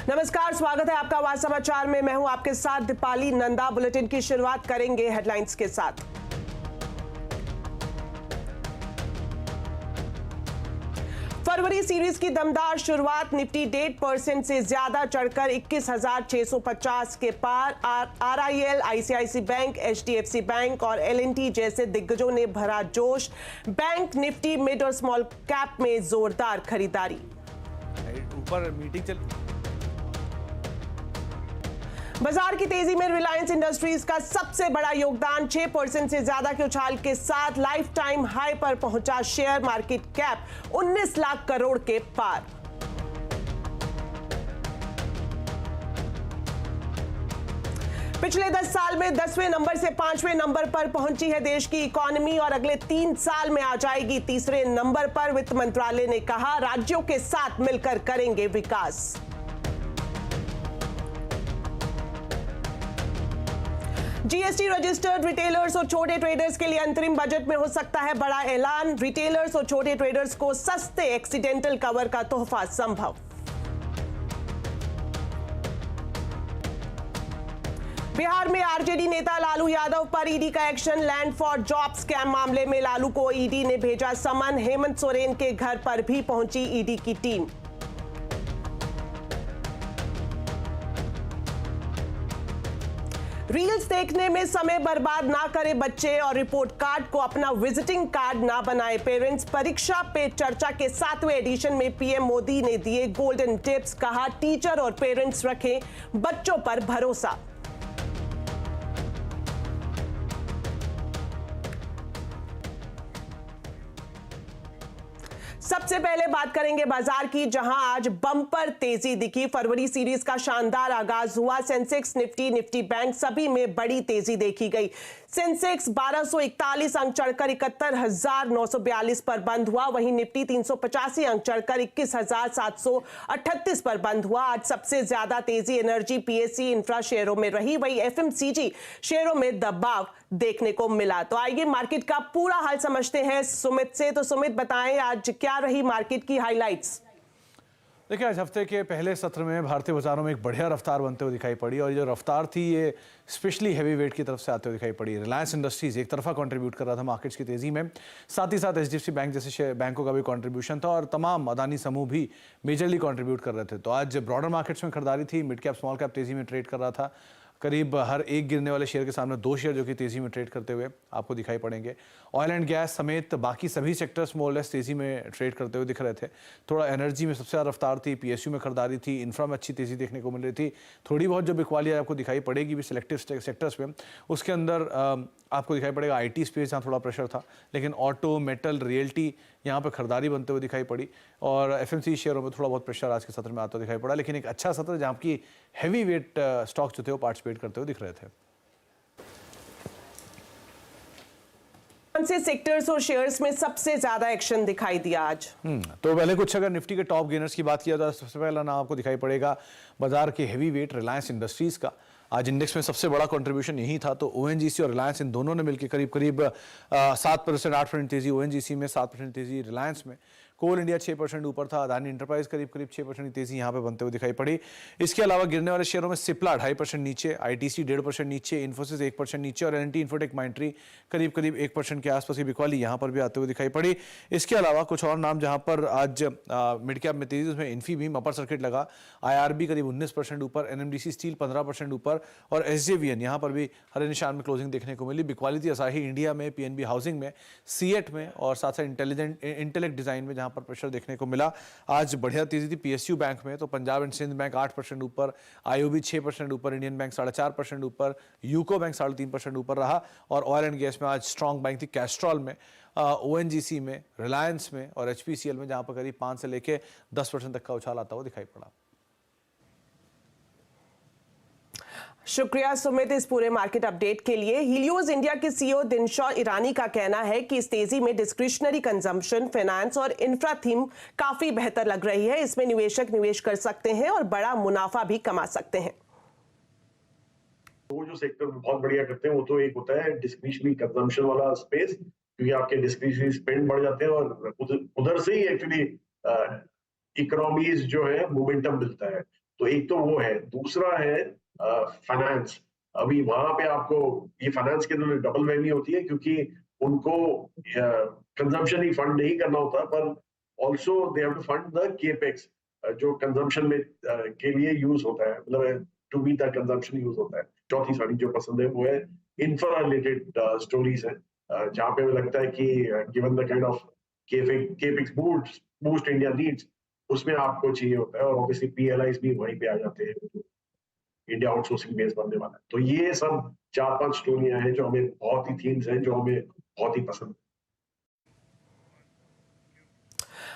नमस्कार, स्वागत है आपका आवाज समाचार में। मैं हूं आपके साथ दीपाली नंदा। बुलेटिन की शुरुआत करेंगे हेडलाइंस के साथ। फरवरी सीरीज की दमदार शुरुआत, निफ्टी 1.5% से ज्यादा चढ़कर 21,650 के पार। RIL, ICICI bank, HDFC bank और एलएनटी जैसे दिग्गजों ने भरा जोश। बैंक निफ्टी मिड और स्मॉल कैप में जोरदार खरीदारी। ऊपर मीटिंग चल। बाजार की तेजी में रिलायंस इंडस्ट्रीज का सबसे बड़ा योगदान, 6% से ज्यादा के उछाल के साथ लाइफ टाइम हाई पर पहुंचा share. Market cap 19 lakh crore के पार। पिछले 10 साल में 10वें नंबर से 5वें नंबर पर पहुंची है देश की इकोनॉमी और अगले 3 साल में आ जाएगी तीसरे नंबर पर। वित्त मंत्रालय ने कहा, राज्यों के साथ मिलकर करेंगे विकास। जीएसटी रजिस्टर्ड रिटेलर्स और छोटे ट्रेडर्स के लिए अंतरिम बजट में हो सकता है बड़ा ऐलान। रिटेलर्स और छोटे ट्रेडर्स को सस्ते एक्सीडेंटल कवर का तोहफा संभव। बिहार में आरजेडी नेता लालू यादव पर ईडी का action. Land for job scam मामले में लालू को ईडी ने भेजा समन। हेमंत सोरेन के घर पर भी पहुंची ईडी की टीम। रील्स देखने में समय बर्बाद ना करें बच्चे और रिपोर्ट कार्ड को अपना विजिटिंग कार्ड ना बनाए पेरेंट्स। परीक्षा पे चर्चा के 7वें एडिशन में पीएम मोदी ने दिए गोल्डन टिप्स। कहा, टीचर और पेरेंट्स रखें बच्चों पर भरोसा। सबसे पहले बात करेंगे बाजार की, जहां आज बम्पर तेजी दिखी। फरवरी सीरीज का शानदार आगाज हुआ। सेंसेक्स, निफ्टी बैंक सभी में बड़ी तेजी देखी गई। सेंसेक्स 1241 अंक चढ़कर 71,942 पर बंद हुआ। वहीं निफ्टी 385 अंक चढ़कर 21,738 पर बंद हुआ। आज सबसे ज्यादा तेजी एनर्जी, पीएससी, इंफ्रा शेयरों में रही। वहीं एफएमसीजी शेयरों में दबाव देखने को मिला। तो आइए मार्केट का पूरा हाल समझते हैं सुमित से। तो सुमित, बताएं आज क्या रही मार्केट की हाइलाइट्स? देखिए, आज हफ्ते के पहले सत्र में भारतीय बाजारों में एक बढ़िया रफ्तार बनते हुए दिखाई पड़ी और ये जो रफ्तार थी ये स्पेशली हैवी वेट की तरफ से आते हुए दिखाई पड़ी। रिलायंस इंडस्ट्रीज एक तरफा कंट्रीब्यूट कर रहा था मार्केट्स की तेजी में, साथ ही साथ एचडीएफसी बैंक जैसे बैंकों का भी कंट्रीब्यूशन था और तमाम अदानी समूह भी मेजरली कंट्रीब्यूट कर रहे थे। तो आज ब्रॉडर मार्केट्स में खरीदारी थी। मिड कैप स्मॉल कैप तेजी में ट्रेड कर रहा था। करीब हर एक गिरने वाले शेयर के सामने 2 शेयर जो कि तेजी में ट्रेड करते हुए आपको दिखाई पड़ेंगे। ऑयल एंड गैस समेत बाकी सभी सेक्टर्स मोर लेस तेजी में ट्रेड करते हुए दिख रहे थे। थोड़ा एनर्जी में सबसे ज़्यादा रफ्तार थी, पीएसयू में खरीदारी थी, इंफ्रा में अच्छी तेजी देखने को मिल रही थी। थोड़ी बहुत जो बिकवाली आपको दिखाई पड़ेगी भी सिलेक्टिव सेक्टर्स में, उसके अंदर आपको दिखाई पड़ेगा आईटी स्पेस जहाँ थोड़ा प्रेशर था, लेकिन ऑटो, मेटल, रियल्टी यहाँ पर खरीदारी बनते हुए दिखाई पड़ी और एफएमसी शेयरों में थोड़ा बहुत प्रेशर आज के सत्र में आता दिखाई पड़ा। लेकिन एक अच्छा सत्र जहाँ की हैवी वेट स्टॉक्स जो थे वो पार्टिसिपेट करते हुए दिख रहे थे। कौन से सेक्टर्स और शेयर्स में सबसे ज्यादा एक्शन दिखाई दिया आज? तो पहले कुछ अगर निफ्टी के टॉप गेनर्स की बात किया जाए, सबसे पहला नाम आपको दिखाई पड़ेगा बाजार के हैवी वेट रिलायंस इंडस्ट्रीज का। आज इंडेक्स में सबसे बड़ा कंट्रीब्यूशन यही था। तो ओएनजीसी और रिलायंस इन दोनों ने मिलकर करीब 7%, 8% तेजी ओएनजीसी में, 7% तेजी रिलायंस में। कोल इंडिया 6% ऊपर था। अदानी एंटरप्राइज करीब 6% की तेजी यहाँ पे बनते हुए दिखाई पड़ी। इसके अलावा गिरने वाले शेयरों में सिप्ला 2.5% नीचे, आईटीसी 1.5% नीचे, इन्फोसिस 1% नीचे और एलएनटी इन्फोटेक माइंट्री करीब 1% के आसपास की बिकवाली यहाँ पर भी आते हुए दिखाई पड़ी। इसके अलावा कुछ और नाम जहाँ पर आज मिड कैप में तेजी, उसमें इन्फीबीम अपर सर्किट लगा, आईआरबी करीब 19% ऊपर, एनएमडीसी स्टील 15% ऊपर और एसजेवीएन यहाँ पर भी हरे निशान में क्लोजिंग देखने को मिली। बिकवाली थी असाही इंडिया में, पीएनबी हाउसिंग में, सीएट में और साथ साथ इंटेलेक्ट डिजाइन में जहाँ पर प्रेशर देखने को मिला। आज बढ़िया तेजी थी पीएसयू बैंक में। तो पंजाब एंड सिंध बैंक 8% ऊपर, आईओबी 6% ऊपर, इंडियन बैंक 4.5% ऊपर, यूको बैंक 3.5% ऊपर रहा और ऑयल एंड गैस में आज स्ट्रॉन्ग बैंक थी कैस्ट्रॉल में, ओएनजीसी में, रिलायंस में और एचपीसीएल में, जहां पर करीब 5 से लेकर 10% तक का उछाल आता हुआ दिखाई पड़ा। शुक्रिया सुमित इस पूरे मार्केट अपडेट के लिए। हीलियोज इंडिया के सीईओ दिनशॉ ईरानी का कहना है कि इस तेजी में डिस्क्रिशनरी कंजम्पशन, फाइनेंस और इंफ्रा थीम काफी बेहतर लग रही है। इसमें निवेशक निवेश कर सकते हैं और बड़ा मुनाफा भी कमा सकते हैं। वो जो सेक्टर बहुत बढ़िया करते हैं वो तो एक होता है डिस्क्रिशनरी कंजम्पशन वाला स्पेस, क्योंकि आपके डिस्क्रिशनरी स्पेंड बढ़ जाते हैं और उधर से ही एक्चुअली इकोनॉमीज जो है मोमेंटम मिलता है। तो एक तो वो है, दूसरा है फाइनेंस। अभी वहां पे आपको ये फाइनेंस के अंदर डबल वैल्यू होती है, क्योंकि उनको कंजम्पशन ही फंड नहीं करना होता, पर also they have to fund the capex जो कंजम्पशन में के लिए यूज होता है, मतलब to be the consumption use होता है। चौथी साड़ी जो पसंद है वो है इंफ्रा रिलेटेड स्टोरीज है, जहाँ पे मुझे लगता है कि given the kind of capex boost India needs, उसमें आपको चाहिए होता है। और ऑब्वियसली पीएलआईज भी वहीं पे आ जाते हैं, इंडिया आउटसोर्सिंग बेस बनने वाला है। तो ये सब 4-5 स्टोरियां हैं जो हमें बहुत ही थीम्स हैं जो हमें बहुत ही पसंद है।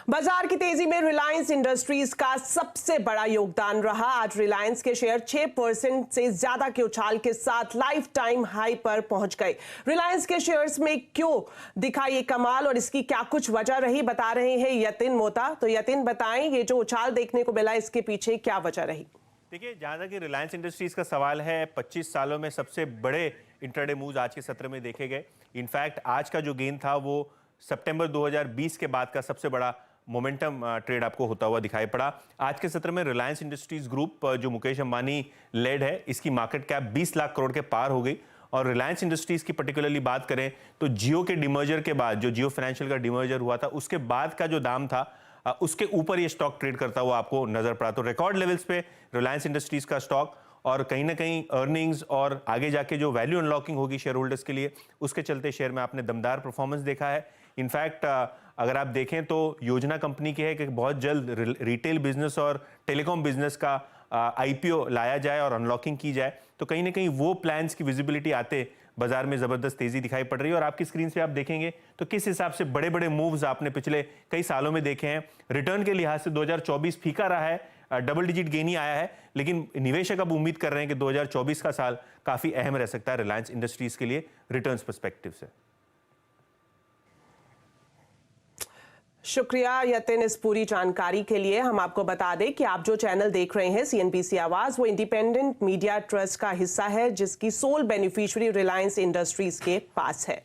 बाजार की तेजी में रिलायंस इंडस्ट्रीज का सबसे बड़ा योगदान रहा। आज रिलायंस के शेयर 6% से ज्यादा के उछाल के साथ लाइफ टाइम हाई पर पहुंच गए। रिलायंस के शेयर्स में क्यों दिखा ये कमाल और इसकी क्या कुछ वजह रही, बता रहे हैं यतिन मोता। तो यतिन बताएं, ये जो उछाल देखने को मिला इसके पीछे क्या वजह रही? देखिए, जहां तक कि रिलायंस इंडस्ट्रीज का सवाल है, 25 सालों में सबसे बड़े इंट्राडे मूव्स आज के सत्र में देखे गए। इनफैक्ट आज का जो गेन था वो सितंबर 2020 के बाद का सबसे बड़ा मोमेंटम ट्रेड आपको होता हुआ दिखाई पड़ा। आज के सत्र में रिलायंस इंडस्ट्रीज ग्रुप जो मुकेश अंबानी लेड है, इसकी मार्केट कैप 20 लाख करोड़ के पार हो गई। और रिलायंस इंडस्ट्रीज की पर्टिकुलरली बात करें तो जियो के डिमर्जर के बाद, जो जियो फाइनेंशियल का डिमर्जर हुआ था, उसके बाद का जो दाम था उसके ऊपर ये स्टॉक ट्रेड करता हुआ आपको नजर पड़ा। तो रिकॉर्ड लेवल्स पे रिलायंस इंडस्ट्रीज का स्टॉक, और कहीं ना कहीं अर्निंग्स और आगे जाके जो वैल्यू अनलॉकिंग होगी शेयर होल्डर्स के लिए, उसके चलते शेयर में आपने दमदार परफॉर्मेंस देखा है। इनफैक्ट अगर आप देखें तो योजना कंपनी की है कि बहुत जल्द रिटेल बिजनेस और टेलीकॉम बिजनेस का आईपीओ लाया जाए और अनलॉकिंग की जाए। तो कहीं ना कहीं वो प्लान्स की विजिबिलिटी आते बाजार में जबरदस्त तेजी दिखाई पड़ रही है। और आपकी स्क्रीन पे आप देखेंगे तो किस हिसाब से बड़े बड़े मूव्स आपने पिछले कई सालों में देखे हैं। रिटर्न के लिहाज से 2024 फीका रहा है, डबल डिजिट गेन ही आया है, लेकिन निवेशक अब उम्मीद कर रहे हैं कि 2024 का साल काफी अहम रह सकता है रिलायंस इंडस्ट्रीज के लिए रिटर्न्स पर्सपेक्टिव से। शुक्रिया यतिन इस पूरी जानकारी के लिए। हम आपको बता दें कि आप जो चैनल देख रहे हैं सीएनबीसी आवाज, वो इंडिपेंडेंट मीडिया ट्रस्ट का हिस्सा है, जिसकी सोल बेनिफिशियरी रिलायंस इंडस्ट्रीज के पास है।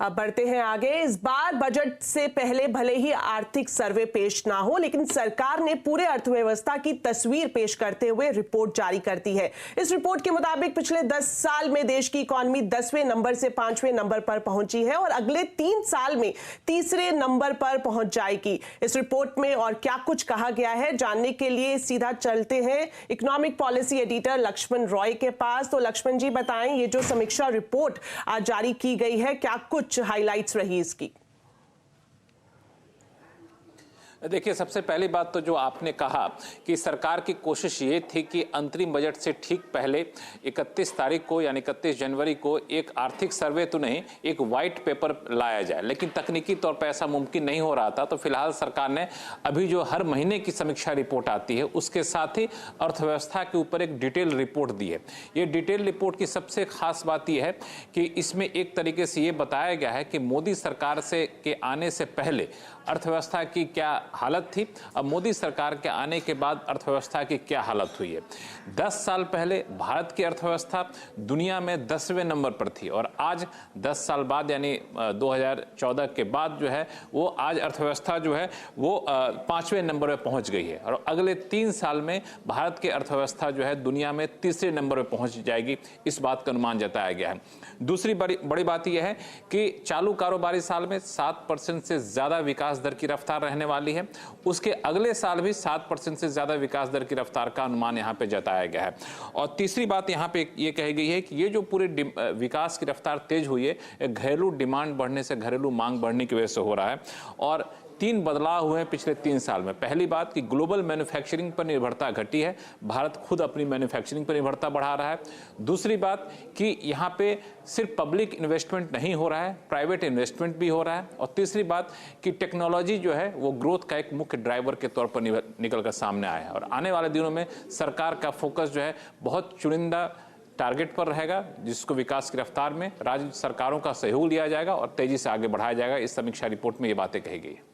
अब बढ़ते हैं आगे। इस बार बजट से पहले भले ही आर्थिक सर्वे पेश ना हो, लेकिन सरकार ने पूरे अर्थव्यवस्था की तस्वीर पेश करते हुए रिपोर्ट जारी कर दी है। इस रिपोर्ट के मुताबिक पिछले 10 साल में देश की इकॉनमी 10वें नंबर से 5वें नंबर पर पहुंची है और अगले 3 साल में तीसरे नंबर पर पहुंच जाएगी। इस रिपोर्ट में और क्या कुछ कहा गया है, जानने के लिए सीधा चलते हैं economic policy editor Lakshman Roy के पास। तो लक्ष्मण जी बताएं, ये जो समीक्षा रिपोर्ट आज जारी की गई है, क्या कुछ हाइलाइट्स रही इसकी? देखिए, सबसे पहली बात तो जो आपने कहा कि सरकार की कोशिश ये थी कि अंतरिम बजट से ठीक पहले 31 तारीख को यानी 31 जनवरी को एक आर्थिक सर्वे तो नहीं, एक वाइट पेपर लाया जाए, लेकिन तकनीकी तौर पर ऐसा मुमकिन नहीं हो रहा था। तो फिलहाल सरकार ने अभी जो हर महीने की समीक्षा रिपोर्ट आती है, उसके साथ ही अर्थव्यवस्था के ऊपर एक डिटेल रिपोर्ट दी है। ये डिटेल रिपोर्ट की सबसे खास बात यह है कि इसमें एक तरीके से ये बताया गया है कि मोदी सरकार के आने से पहले अर्थव्यवस्था की क्या हालत थी, अब मोदी सरकार के आने के बाद अर्थव्यवस्था की क्या हालत हुई है। 10 साल पहले भारत की अर्थव्यवस्था दुनिया में 10वें नंबर पर थी और आज 10 साल बाद यानी 2014 के बाद जो है वो आज अर्थव्यवस्था जो है वो 5वें नंबर पर पहुंच गई है और अगले 3 साल में भारत की अर्थव्यवस्था जो है दुनिया में तीसरे नंबर पर पहुंच जाएगी, इस बात का अनुमान जताया गया है। दूसरी बड़ी बात यह है कि चालू कारोबारी साल में 7% से ज्यादा विकास दर की रफ्तार रहने वाली है। उसके अगले साल भी 7% से ज्यादा विकास दर की रफ्तार का अनुमान यहाँ पे जताया गया है। और तीसरी बात यहाँ पे ये कही गई है कि ये जो पूरे विकास की रफ्तार तेज हुई है, घरेलू डिमांड बढ़ने से घरेलू मांग बढ़ने की वजह से हो रहा है। और 3 बदलाव हुए हैं पिछले 3 साल में। पहली बात कि ग्लोबल मैन्युफैक्चरिंग पर निर्भरता घटी है, भारत खुद अपनी मैन्युफैक्चरिंग पर निर्भरता बढ़ा रहा है। दूसरी बात कि यहाँ पे सिर्फ पब्लिक इन्वेस्टमेंट नहीं हो रहा है, प्राइवेट इन्वेस्टमेंट भी हो रहा है। और तीसरी बात कि टेक्नोलॉजी जो है वो ग्रोथ का एक मुख्य ड्राइवर के तौर पर निकल कर सामने आया है। और आने वाले दिनों में सरकार का फोकस जो है बहुत चुनिंदा टारगेट पर रहेगा, जिसको विकास की रफ्तार में राज्य सरकारों का सहयोग लिया जाएगा और तेजी से आगे बढ़ाया जाएगा। इस समीक्षा रिपोर्ट में ये बातें कही गई है।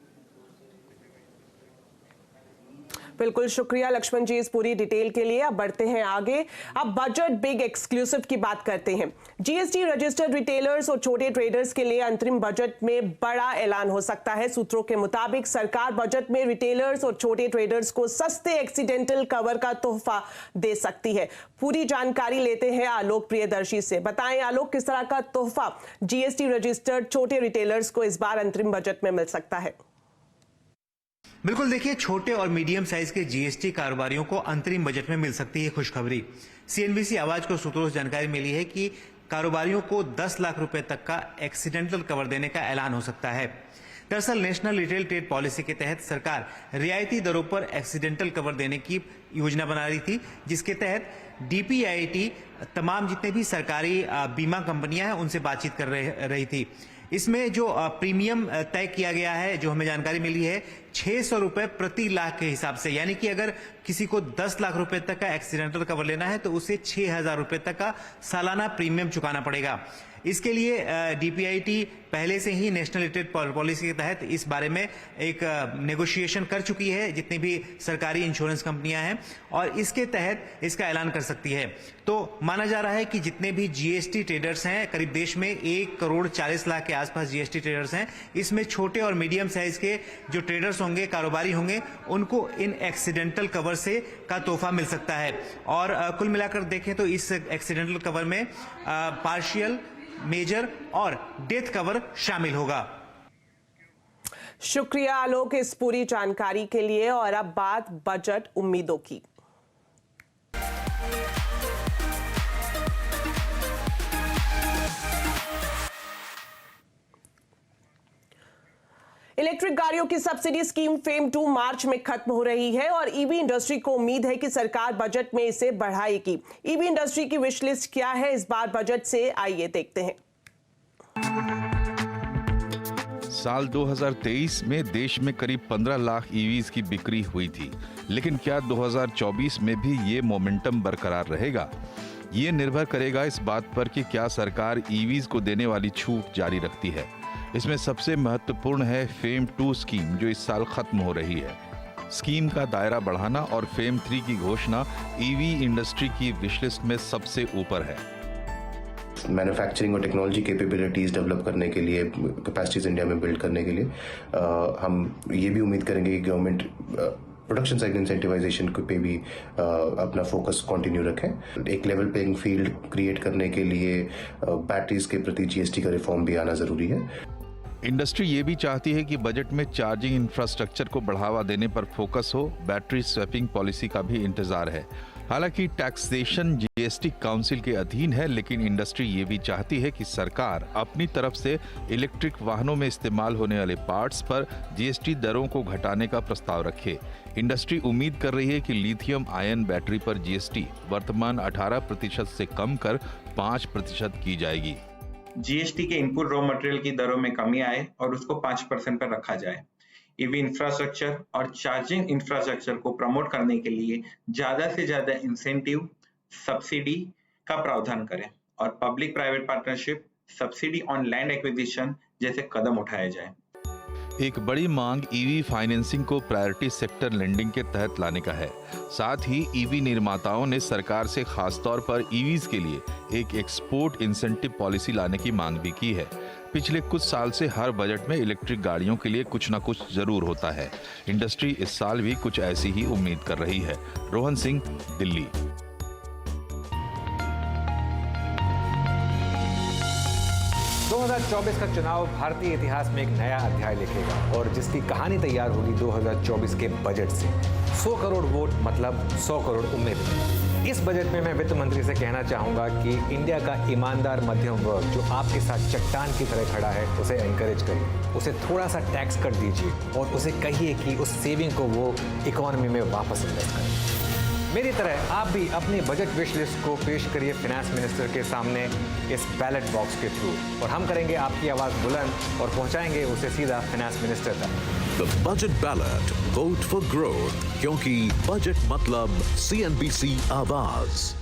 बिल्कुल शुक्रिया लक्ष्मण जी इस पूरी डिटेल के लिए। अब बढ़ते हैं आगे। अब बजट बिग एक्सक्लूसिव की बात करते हैं। जीएसटी रजिस्टर्ड रिटेलर्स और छोटे ट्रेडर्स के लिए अंतरिम बजट में बड़ा ऐलान हो सकता है। सूत्रों के मुताबिक सरकार बजट में रिटेलर्स और छोटे ट्रेडर्स को सस्ते एक्सीडेंटल कवर का तोहफा दे सकती है। पूरी जानकारी लेते हैं आलोक प्रियदर्शी से। बताएं आलोक, किस तरह का तोहफा जीएसटी रजिस्टर्ड छोटे रिटेलर्स को इस बार अंतरिम बजट में मिल सकता है? बिल्कुल, देखिए, छोटे और मीडियम साइज के जीएसटी कारोबारियों को अंतरिम बजट में मिल सकती है खुशखबरी। सीएनबीसी आवाज को सूत्रों से जानकारी मिली है कि कारोबारियों को 10 लाख रुपए तक का एक्सीडेंटल कवर देने का ऐलान हो सकता है। दरअसल नेशनल रिटेल ट्रेड पॉलिसी के तहत सरकार रियायती दरों पर एक्सीडेंटल कवर देने की योजना बना रही थी, जिसके तहत डीपीआईटी तमाम जितने भी सरकारी बीमा कंपनियां हैं उनसे बातचीत कर रही थी। इसमें जो प्रीमियम तय किया गया है, जो हमें जानकारी मिली है, 600 रुपए प्रति लाख के हिसाब से, यानी कि अगर किसी को 10 लाख रुपए तक का एक्सीडेंटल कवर लेना है तो उसे 6000 रुपए तक का सालाना प्रीमियम चुकाना पड़ेगा। इसके लिए डीपीआईटी पहले से ही नेशनल रिटेल पॉलिसी के तहत इस बारे में एक नेगोशिएशन कर चुकी है जितनी भी सरकारी इंश्योरेंस कंपनियां हैं, और इसके तहत इसका ऐलान कर सकती है। तो माना जा रहा है कि जितने भी जीएसटी ट्रेडर्स हैं, करीब देश में 1 करोड़ 40 लाख के आसपास जीएसटी ट्रेडर्स हैं, इसमें छोटे और मीडियम साइज के जो ट्रेडर्स होंगे, कारोबारी होंगे, उनको इन एक्सीडेंटल कवर से का तोहफा मिल सकता है। और कुल मिलाकर देखें तो इस एक्सीडेंटल कवर में पार्शियल, मेजर और डेथ कवर शामिल होगा। शुक्रिया आलोक इस पूरी जानकारी के लिए। और अब बात बजट उम्मीदों की। इलेक्ट्रिक गाड़ियों की सब्सिडी स्कीम फेम 2 मार्च में खत्म हो रही है और ईवी इंडस्ट्री को उम्मीद है कि सरकार बजट में इसे बढ़ाएगी। ईवी इंडस्ट्री की विश लिस्ट क्या है इस बार बजट से, आइए देखते हैं। साल 2023 में देश में करीब 15 लाख ईवीज की बिक्री हुई थी, लेकिन क्या 2024 में भी ये मोमेंटम बरकरार रहेगा? ये निर्भर करेगा इस बात पर कि क्या सरकार ईवीज को देने वाली छूट जारी रखती है। इसमें सबसे महत्वपूर्ण है फेम 2 स्कीम, जो इस साल खत्म हो रही है। स्कीम का दायरा बढ़ाना और फेम 3 की घोषणा ईवी इंडस्ट्री की विशलिस्ट में सबसे ऊपर है। मैन्युफैक्चरिंग और टेक्नोलॉजी कैपेबिलिटीज डेवलप करने के लिए, कैपेसिटीज इंडिया में बिल्ड करने के लिए हम ये भी उम्मीद करेंगे कि गवर्नमेंट प्रोडक्शन साइड इंसेंटिवाइजेशन पे भी अपना फोकस कंटिन्यू रखें। एक लेवल प्लेइंग फील्ड क्रिएट करने के लिए बैटरीज के प्रति जीएसटी का रिफॉर्म भी आना जरूरी है। इंडस्ट्री ये भी चाहती है कि बजट में चार्जिंग इंफ्रास्ट्रक्चर को बढ़ावा देने पर फोकस हो। बैटरी स्वैपिंग पॉलिसी का भी इंतजार है। हालांकि टैक्सेशन जीएसटी काउंसिल के अधीन है, लेकिन इंडस्ट्री ये भी चाहती है कि सरकार अपनी तरफ से इलेक्ट्रिक वाहनों में इस्तेमाल होने वाले पार्ट्स पर जीएसटी दरों को घटाने का प्रस्ताव रखे। इंडस्ट्री उम्मीद कर रही है कि लिथियम आयन बैटरी पर जीएसटी वर्तमान 18% से कम कर 5% की जाएगी। जीएसटी के इनपुट रॉ मटेरियल की दरों में कमी आए और उसको 5% पर रखा जाए। ईवी इंफ्रास्ट्रक्चर और चार्जिंग इंफ्रास्ट्रक्चर को प्रमोट करने के लिए ज्यादा से ज्यादा इंसेंटिव, सब्सिडी का प्रावधान करें और public private partnership, subsidy on land acquisition जैसे कदम उठाए जाए। एक बड़ी मांग ईवी फाइनेंसिंग को प्रायोरिटी सेक्टर लेंडिंग के तहत लाने का है। साथ ही ईवी निर्माताओं ने सरकार से खासतौर पर ईवीज के लिए एक एक्सपोर्ट इंसेंटिव पॉलिसी लाने की मांग भी की है। पिछले कुछ साल से हर बजट में इलेक्ट्रिक गाड़ियों के लिए कुछ न कुछ जरूर होता है। इंडस्ट्री इस साल भी कुछ ऐसी ही उम्मीद कर रही है। रोहन सिंह, दिल्ली। 2024 का चुनाव भारतीय इतिहास में एक नया अध्याय लिखेगा और जिसकी कहानी तैयार होगी 2024 के बजट से। 100 करोड़ वोट मतलब 100 करोड़ उम्मीद। इस बजट में मैं वित्त मंत्री से कहना चाहूंगा कि इंडिया का ईमानदार मध्यम वर्ग जो आपके साथ चट्टान की तरह खड़ा है, उसे एनकरेज करिए, उसे थोड़ा सा टैक्स कट दीजिए और उसे कहिए कि उस सेविंग को वो इकोनॉमी में वापस इन्वेस्ट करें। मेरी तरह आप भी अपनी बजट विश लिस्ट को पेश करिए फाइनेंस मिनिस्टर के सामने इस बैलेट बॉक्स के थ्रू और हम करेंगे आपकी आवाज बुलंद और पहुंचाएंगे उसे सीधा फाइनेंस मिनिस्टर तक। The budget ballot, vote for growth, क्योंकि बजट मतलब सीएनबीसी आवाज।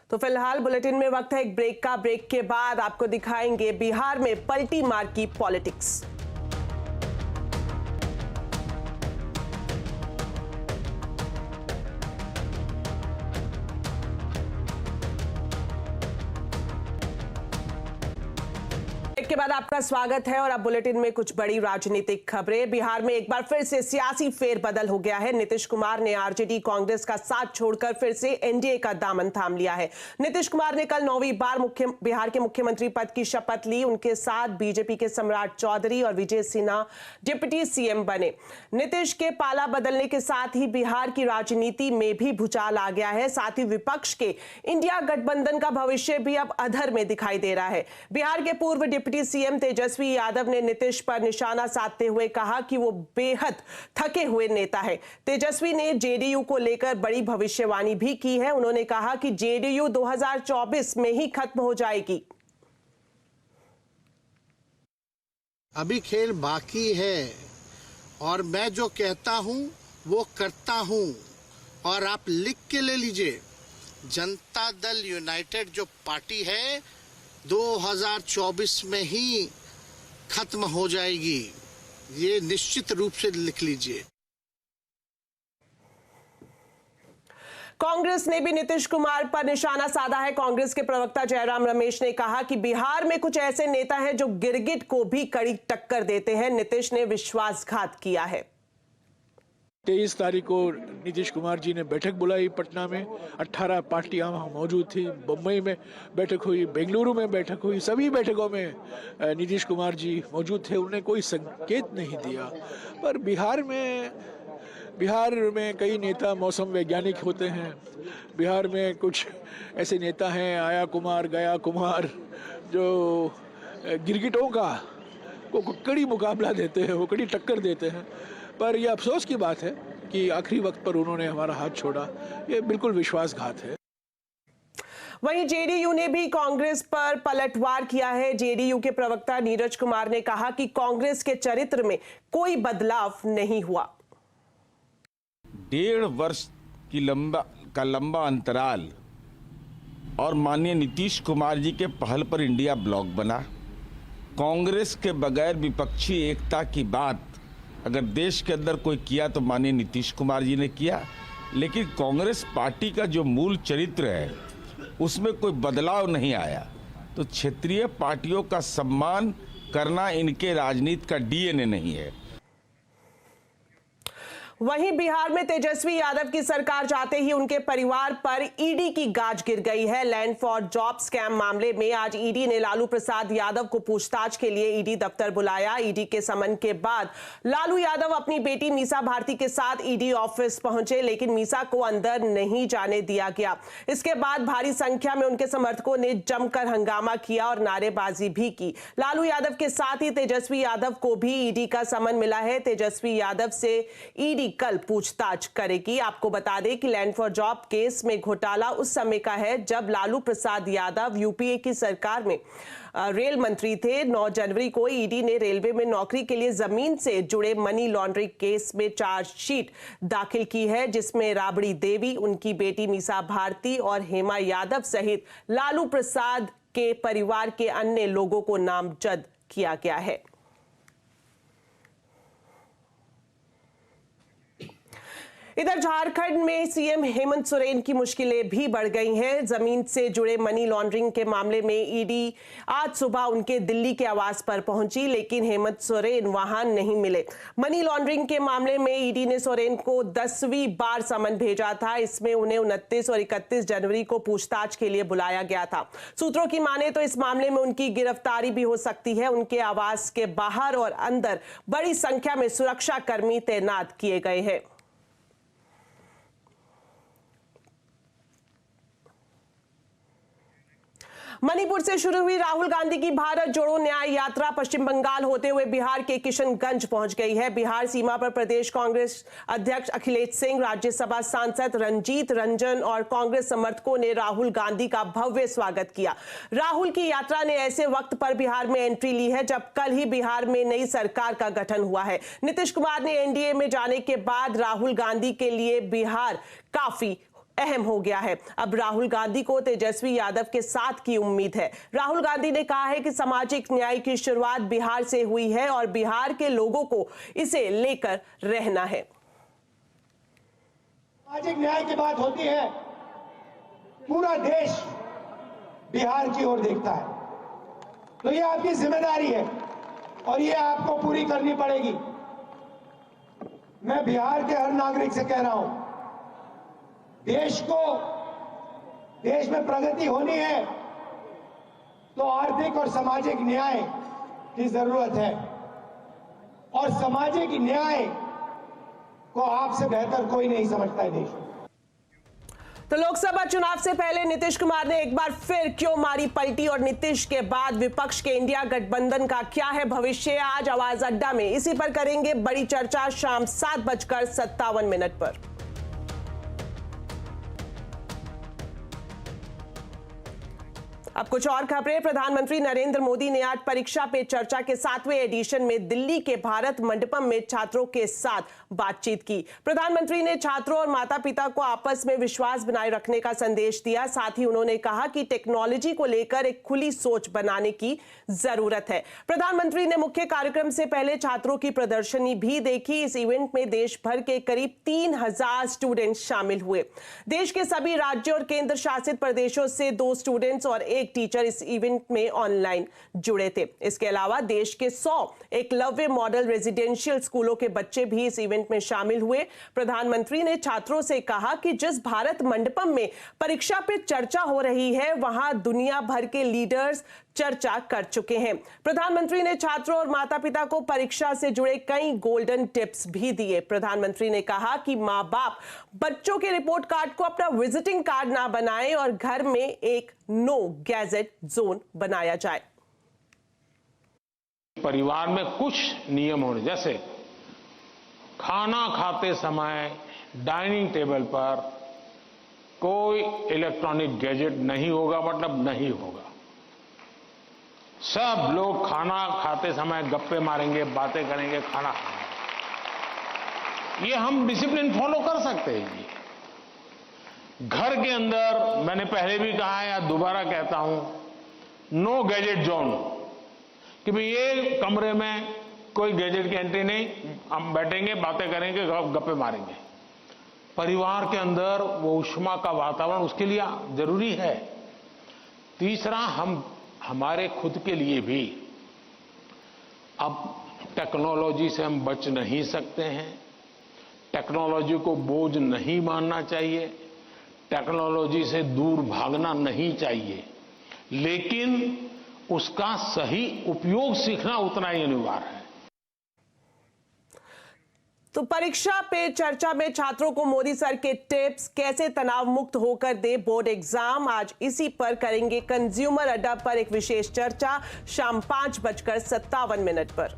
तो फिलहाल बुलेटिन में वक्त है एक ब्रेक का। ब्रेक के बाद आपको दिखाएंगे बिहार में पलटी मार की पॉलिटिक्स। ब्रेक के बाद आपका स्वागत है और अब बुलेटिन में कुछ बड़ी राजनीतिक खबरें। बिहार में एक बार फिर से सियासी फेरबदल हो गया है। नीतीश कुमार ने आरजेडी कांग्रेस का साथ छोड़कर फिर से एनडीए का दामन थाम लिया है। नीतीश कुमार ने कल 9वीं बार बिहार के मुख्यमंत्री पद की शपथ ली। उनके साथ बीजेपी के सम्राट चौधरी और विजय सिन्हा डिप्टी सीएम बने। नीतीश के पाला बदलने के साथ ही बिहार की राजनीति में भी भूचाल आ गया है। साथ ही विपक्ष के इंडिया गठबंधन का भविष्य भी अब अधर में दिखाई दे रहा है। बिहार के पूर्व डिप्टी सीएम तेजस्वी यादव ने नीतीश पर निशाना साधते हुए कहा कि वो बेहद थके हुए नेता है। तेजस्वी ने जेडीयू को लेकर बड़ी भविष्यवाणी भी की है। उन्होंने कहा कि जेडीयू 2024 में ही खत्म हो जाएगी। अभी खेल बाकी है और मैं जो कहता हूं वो करता हूं। और आप लिख के ले लीजिए, जनता दल यूनाइटेड जो पार्टी है 2024 में ही खत्म हो जाएगी। ये निश्चित रूप से लिख लीजिए। कांग्रेस ने भी नीतीश कुमार पर निशाना साधा है। कांग्रेस के प्रवक्ता जयराम रमेश ने कहा कि बिहार में कुछ ऐसे नेता हैं जो गिरगिट को भी कड़ी टक्कर देते हैं। नीतीश ने विश्वासघात किया है। 23 तारीख को नीतीश कुमार जी ने बैठक बुलाई पटना में। 18 पार्टियां वहाँ मौजूद थी। बम्बई में बैठक हुई, बेंगलुरु में बैठक हुई। सभी बैठकों में नीतीश कुमार जी मौजूद थे। उन्होंने कोई संकेत नहीं दिया। पर बिहार में कई नेता मौसम वैज्ञानिक होते हैं। बिहार में कुछ ऐसे नेता हैं, आया कुमार, गया कुमार, जो गिरगिटों को कड़ी मुकाबला देते हैं, वो कड़ी टक्कर देते हैं। पर यह अफसोस की बात है कि आखिरी वक्त पर उन्होंने हमारा हाथ छोड़ा। ये बिल्कुल विश्वासघात है। वहीं जेडीयू ने भी कांग्रेस पर पलटवार किया है। जेडीयू के प्रवक्ता नीरज कुमार ने कहा कि कांग्रेस के चरित्र में कोई बदलाव नहीं हुआ। 1.5 वर्ष की लंबा अंतराल और माननीय नीतीश कुमार जी के पहल पर इंडिया ब्लॉक बना। कांग्रेस के बगैर विपक्षी एकता की बात अगर देश के अंदर कोई किया तो माननीय नीतीश कुमार जी ने किया। लेकिन कांग्रेस पार्टी का जो मूल चरित्र है उसमें कोई बदलाव नहीं आया। तो क्षेत्रीय पार्टियों का सम्मान करना इनके राजनीति का डीएनए नहीं है। वहीं बिहार में तेजस्वी यादव की सरकार जाते ही उनके परिवार पर ईडी की गाज गिर गई है। लैंड फॉर जॉब स्कैम मामले में आज ईडी ने लालू प्रसाद यादव को पूछताछ के लिए ईडी दफ्तर बुलाया। ईडी के समन के बाद लालू यादव अपनी बेटी मीसा भारती के साथ ईडी ऑफिस पहुंचे, लेकिन मीसा को अंदर नहीं जाने दिया गया। इसके बाद भारी संख्या में उनके समर्थकों ने जमकर हंगामा किया और नारेबाजी भी की। लालू यादव के साथ ही तेजस्वी यादव को भी ईडी का समन मिला है। तेजस्वी यादव से ईडी कल पूछताछ करेगी। आपको बता दें कि लैंड फॉर जॉब केस में घोटाला उस समय का है जब लालू प्रसाद यादव यूपीए की सरकार में रेल मंत्री थे। 9 जनवरी को ईडी ने रेलवे में नौकरी के लिए जमीन से जुड़े मनी लॉन्ड्रिंग केस में चार्जशीट दाखिल की है, जिसमें राबड़ी देवी, उनकी बेटी मीसा भारती और हेमा यादव सहित लालू प्रसाद के परिवार के अन्य लोगों को नामजद किया गया है। इधर झारखंड में सीएम हेमंत सोरेन की मुश्किलें भी बढ़ गई हैं। जमीन से जुड़े मनी लॉन्ड्रिंग के मामले में ईडी आज सुबह उनके दिल्ली के आवास पर पहुंची, लेकिन हेमंत सोरेन वहां नहीं मिले। मनी लॉन्ड्रिंग के मामले में ईडी ने सोरेन को 10वीं बार समन भेजा था। इसमें उन्हें 29 और 31 जनवरी को पूछताछ के लिए बुलाया गया था। सूत्रों की माने तो इस मामले में उनकी गिरफ्तारी भी हो सकती है। उनके आवास के बाहर और अंदर बड़ी संख्या में सुरक्षा कर्मी तैनात किए गए हैं। मणिपुर से शुरू हुई राहुल गांधी की भारत जोड़ो न्याय यात्रा पश्चिम बंगाल होते हुए बिहार के किशनगंज पहुंच गई है। बिहार सीमा पर प्रदेश कांग्रेस अध्यक्ष अखिलेश सिंह, राज्यसभा सांसद रंजीत रंजन और कांग्रेस समर्थकों ने राहुल गांधी का भव्य स्वागत किया। राहुल की यात्रा ने ऐसे वक्त पर बिहार में एंट्री ली है जब कल ही बिहार में नई सरकार का गठन हुआ है। नीतीश कुमार ने एनडीए में जाने के बाद राहुल गांधी के लिए बिहार काफी अहम हो गया है। अब राहुल गांधी को तेजस्वी यादव के साथ की उम्मीद है। राहुल गांधी ने कहा है कि सामाजिक न्याय की शुरुआत बिहार से हुई है और बिहार के लोगों को इसे लेकर रहना है। सामाजिक न्याय की बात होती है, पूरा देश बिहार की ओर देखता है। तो ये आपकी जिम्मेदारी है और ये आपको पूरी करनी पड़ेगी। मैं बिहार के हर नागरिक से कह रहा हूं, देश में प्रगति होनी है तो आर्थिक और सामाजिक न्याय की जरूरत है, और सामाजिक न्याय को आपसे बेहतर कोई नहीं समझता है देश में। तो लोकसभा चुनाव से पहले नीतीश कुमार ने एक बार फिर क्यों मारी पलटी और नीतीश के बाद विपक्ष के इंडिया गठबंधन का क्या है भविष्य? आज आवाज अड्डा में इसी पर करेंगे बड़ी चर्चा शाम 7:57 पर। अब कुछ और खबरें। प्रधानमंत्री नरेंद्र मोदी ने आज परीक्षा पे चर्चा के 7वें एडिशन में दिल्ली के भारत मंडपम में छात्रों के साथ बातचीत की। प्रधानमंत्री ने छात्रों और माता पिता को आपस में विश्वास बनाए रखने का संदेश दिया। साथ ही उन्होंने कहा कि टेक्नोलॉजी को लेकर एक खुली सोच बनाने की जरूरत है। प्रधानमंत्री ने मुख्य कार्यक्रम से पहले छात्रों की प्रदर्शनी भी देखी। इस इवेंट में देश भर के करीब 3000 स्टूडेंट शामिल हुए। देश के सभी राज्यों और केंद्र शासित प्रदेशों से 2 स्टूडेंट्स और एक टीचर इस इवेंट में ऑनलाइन जुड़े थे। इसके अलावा देश के 100 एकलव्य मॉडल रेजिडेंशियल स्कूलों के बच्चे भी इस इवेंट में शामिल हुए। प्रधानमंत्री ने छात्रों से कहा कि जिस भारत मंडपम में परीक्षा पे चर्चा हो रही है वहां दुनिया भर के लीडर्स चर्चा कर चुके हैं। प्रधानमंत्री ने छात्रों और माता पिता को परीक्षा से जुड़े कई गोल्डन टिप्स भी दिए। प्रधानमंत्री ने कहा कि मां बाप बच्चों के रिपोर्ट कार्ड को अपना विजिटिंग कार्ड ना बनाएं और घर में एक नो गैजेट जोन बनाया जाए। परिवार में कुछ नियम होने, जैसे खाना खाते समय डाइनिंग टेबल पर कोई इलेक्ट्रॉनिक गैजेट नहीं होगा, मतलब नहीं होगा। सब लोग खाना खाते समय गप्पे मारेंगे, बातें करेंगे, खाना खाएंगे। ये हम डिसिप्लिन फॉलो कर सकते हैं जी। घर के अंदर मैंने पहले भी कहा है या दोबारा कहता हूं, नो गैजेट जोन, कि भाई ये कमरे में कोई गैजेट की एंट्री नहीं, हम बैठेंगे, बातें करेंगे, गप्पे मारेंगे। परिवार के अंदर वो ऊष्मा का वातावरण उसके लिए जरूरी है। तीसरा, हमारे खुद के लिए भी अब टेक्नोलॉजी से हम बच नहीं सकते हैं। टेक्नोलॉजी को बोझ नहीं मानना चाहिए, टेक्नोलॉजी से दूर भागना नहीं चाहिए, लेकिन उसका सही उपयोग सीखना उतना ही अनिवार्य है। तो परीक्षा पे चर्चा में छात्रों को मोदी सर के टिप्स, कैसे तनाव मुक्त होकर दे बोर्ड एग्जाम, आज इसी पर करेंगे कंज्यूमर अड्डा पर एक विशेष चर्चा शाम 5:57 पर।